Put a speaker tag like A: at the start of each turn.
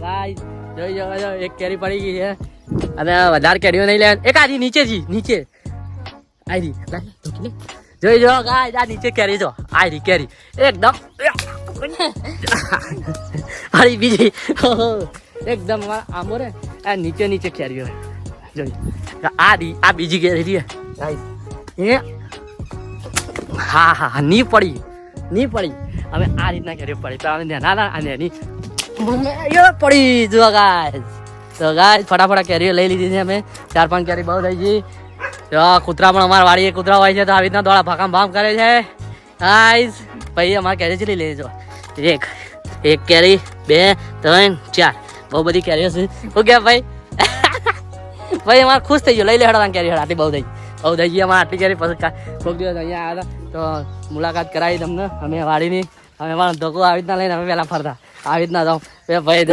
A: Guys જોઈ જો એક કેરી પડી ગઈ છે અને વધારે કેરીઓ નહીં લેવાની. એક આજી નીચે નીચે આજી જોઈ જો ગાઈસ આ નીચે કેરી જો આજી કેરી એકદમ અરે બીજી એકદમ આંબો રે આ નીચે કેરીઓ જોઈ આ બીજી કેરી છે ગાઈસ એ હા ની પડી હવે આ રીતના કેરીઓ પડી તો નાની પડી જો ગાઈસ. તો ગાઈસ ફટાફટ કેરીઓ લઈ લીધી છે અમે 4-5 કેરી બહુ થઈ ગઈ. તો કૂતરા પણ અમારા વાડીએ કૂતરા હોય છે તો આવી રીતના દોડા ભામ કરે છે ગાઈસ. પછી અમારે કેરી ચલી લેજો એક કેરી 2 3 4 બહુ બધી કેરીઓ છે. ઓકે ભાઈ ભાઈ અમારે ખુશ થઈ ગયો લઈ લે હડવા કેરી આટલી બહુ થઈ ગઈ અમારે આટલી કેરી પછી કોઈક દિવસ અહીંયા આવ્યા હતા તો મુલાકાત કરાવી તમને અમે વાડીની. અમે અમારો ધોકો આવી રીતના લઈને અમે પહેલાં ફરતા આવી રીતના જાઉં ભાઈ